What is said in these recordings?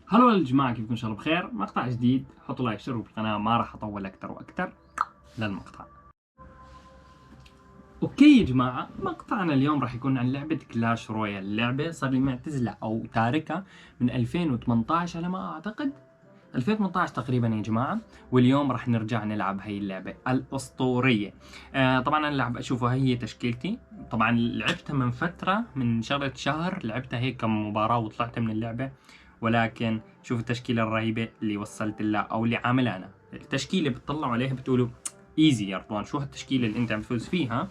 هلو يا جماعة، كيفكم؟ إن شاء الله بخير. مقطع جديد، حطوا لايك، اشتركوا بالقناة، ما راح أطول أكتر وأكتر. للمقطع. اوكي يا جماعة، مقطعنا اليوم راح يكون عن لعبة كلاش رويال. اللعبة صار لي معتزلة أو تاركة من 2018 على ما أعتقد، 2018 تقريبا يا جماعة. واليوم راح نرجع نلعب هاي اللعبة الأسطورية. طبعا أنا لعب أشوفها هي تشكيلتي. طبعا لعبتها من فترة، من شهر لعبتها هيك كم مباراة وطلعت من اللعبة. ولكن شوف التشكيلة الرهيبة اللي وصلت لها أو اللي عاملها أنا. التشكيلة بتطلعوا عليها بتقولوا ايزي يا رضوان، شو هالتشكيلة اللي انت عم تفوز فيها؟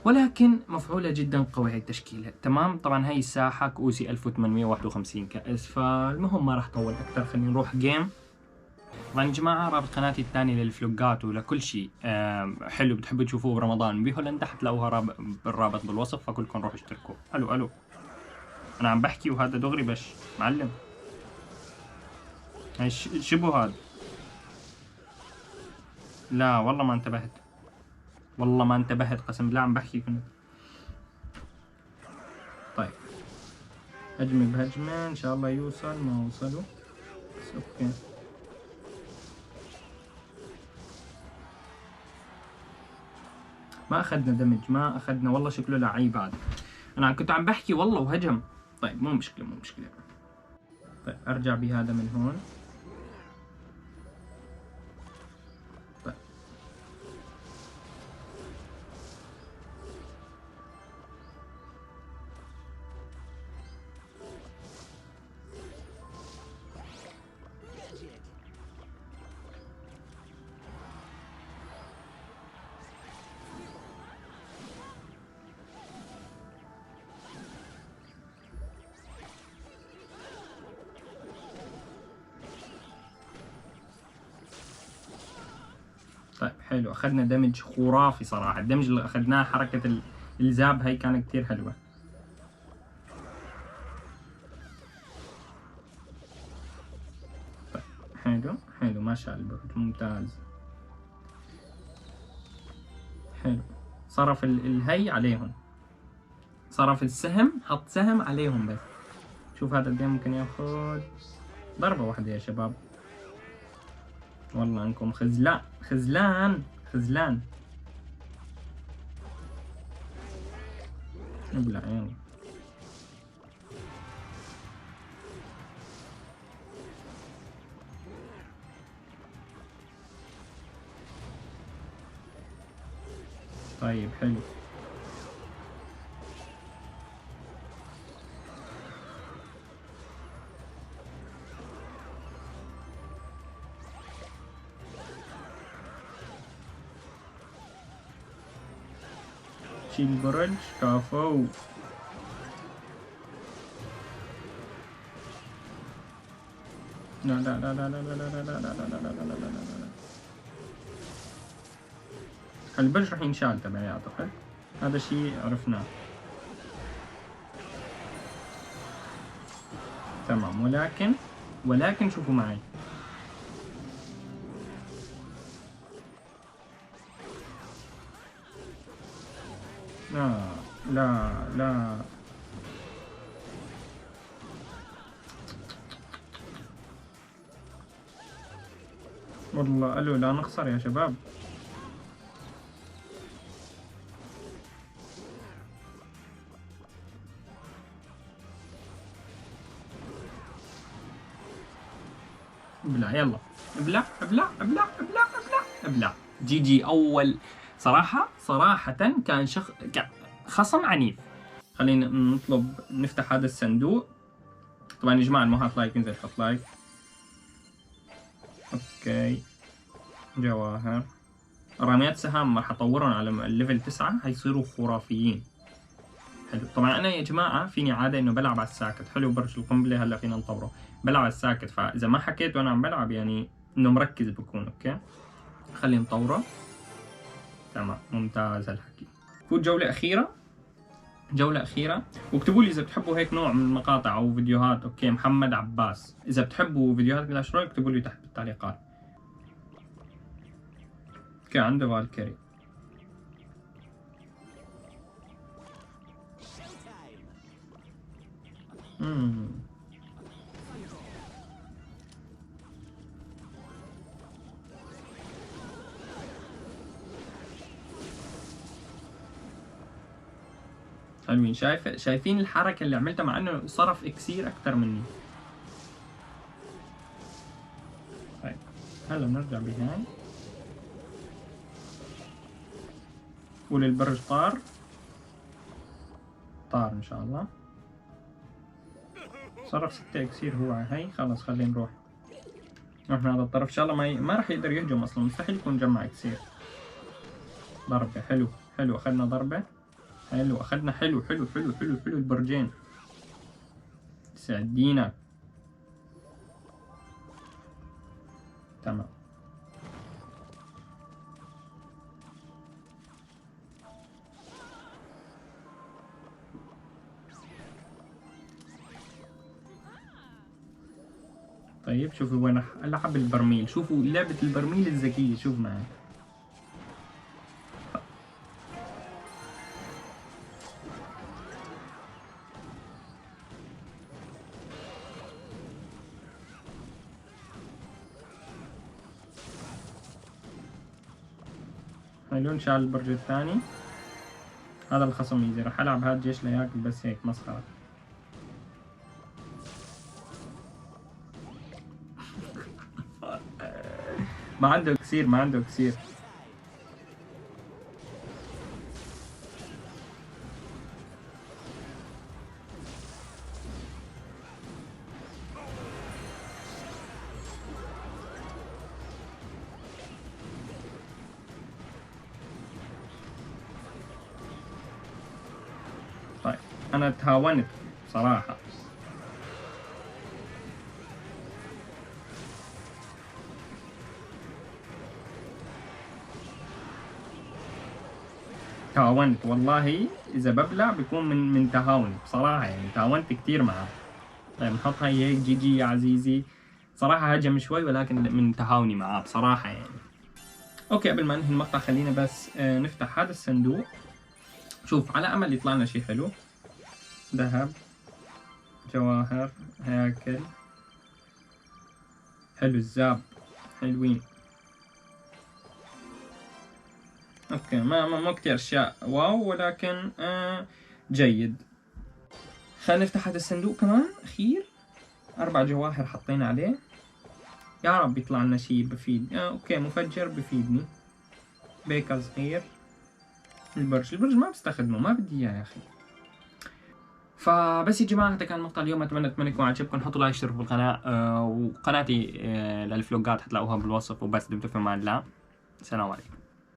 ولكن مفعولة جدا قوي هاي التشكيلة. تمام. طبعا هاي الساحة كؤوسي 1851 كأس. فالمهم ما راح طول أكثر، خلينا نروح جيم. طبعا يا جماعة رابط قناتي الثانية للفلوجات ولكل شيء حلو بتحبوا تشوفوه برمضان بهولندا، حتلاقوها بالرابط بالوصف، فكلكم روحوا اشتركوا. الو الو، انا عم بحكي وهذا دغري بش معلم. هاي شبو هذا؟ لا والله ما انتبهت، والله ما انتبهت، قسم بالله عم بحكي كنت. طيب هجمة بهجمة ان شاء الله يوصل. ما وصلوا بس اوكي. ما اخذنا دمج، ما اخذنا والله، شكله لعيب هذا. انا كنت عم بحكي والله وهجم. طيب مو مشكلة مو مشكلة. طيب ارجع بهذا من هون. طيب طيب حلو، اخذنا دمج خرافي صراحة. الدمج اللي اخذناه حركة الزاب هاي كانت كثير حلوة. طيب حلو حلو، ما شاء الله، ممتاز. حلو. صرف الهي عليهم، صرف السهم، حط سهم عليهم بس. شوف هذا قد ممكن ياخذ. ضربة واحدة يا شباب. والله انكم خزلان خزلان خزلان. ابلع يعني. طيب حلو. شيل برج كافو. لا لا لا لا لا لا لا لا لا لا لا لا لا لا لا لا. البرج راح ينشال تبعي اعتقد، هذا شيء عرفناه. تمام. ولكن شوفوا معي. لا لا لا. والله الو، لا نخسر يا شباب. ابلع يلا. ابلع ابلع ابلع ابلع ابلع ابلع. جي جي اول. صراحة كان خصم عنيف. خلينا نطلب نفتح هذا الصندوق. طبعا يا جماعة المهات لايك، انزل حط لايك. اوكي. جواهر. رميات سهام راح اطورهم على الليفل 9، حيصيروا خرافيين. حلو. طبعا انا يا جماعة فيني عادة انه بلعب على الساكت. حلو برج القنبلة هلا فينا نطوره. بلعب على الساكت، فاذا ما حكيت وانا عم بلعب يعني انه مركز بكون اوكي. خلينا نطوره. تمام ممتاز الحكي. فوت جولة أخيرة. جولة أخيرة. واكتبوا لي إذا بتحبوا هيك نوع من المقاطع أو فيديوهات. أوكي محمد عباس، إذا بتحبوا فيديوهات كلاش رويال اكتبوا لي تحت بالتعليقات. اوكي عنده فالكيري. حلوين. شايفين الحركة اللي عملتها مع انه صرف اكسير اكثر مني. طيب هلا بنرجع بهاي وللبرج طار ان شاء الله. صرف 6 اكسير هو على هاي. خلص خلينا نروح من هذا الطرف. ان شاء الله ما راح يقدر يهجم اصلا، مستحيل يكون جمع اكسير. ضربة حلو اخذنا ضربة. حلو اخذنا حلو البرجين. سعدينا. تمام. طيب شوفوا وين راح العب البرميل. شوفوا لعبة البرميل الذكية. شوف معي. حلو نشال البرج الثاني. هذا الخصم يجي. راح العب هذا الجيش لياكل بس هيك مسخرة. ما عنده كثير. طيب انا تهاونت صراحة. تهاونت والله. اذا ببلع بيكون من تهاوني بصراحة، يعني تهاونت كتير معه. طيب نحط هاي هيك. جي يا عزيزي. صراحة هجم شوي ولكن من تهاوني معاه بصراحة يعني. اوكي قبل ما ننهي المقطع خلينا بس نفتح هذا الصندوق. شوف على امل يطلع لنا شيء حلو. ذهب، جواهر، هياكل. حلو الزاب. حلوين. اوكي ما كتير اشياء واو ولكن جيد. خلينا نفتح هذا الصندوق كمان اخير. 4 جواهر حطينا عليه. يا رب يطلع لنا شيء بفيد. اوكي مفجر بفيدني. بيكا صغير. البرج ما بستخدمه، ما بدي اياه يا اخي. فبس يا جماعه هذا كان مقطع اليوم. اتمنى يكون عجبكم. حطوا لايك اشتركوا بالقناه. وقناتي للفلوجات حتلاقوها بالوصف. وبس دمتم في امان الله. السلام عليكم.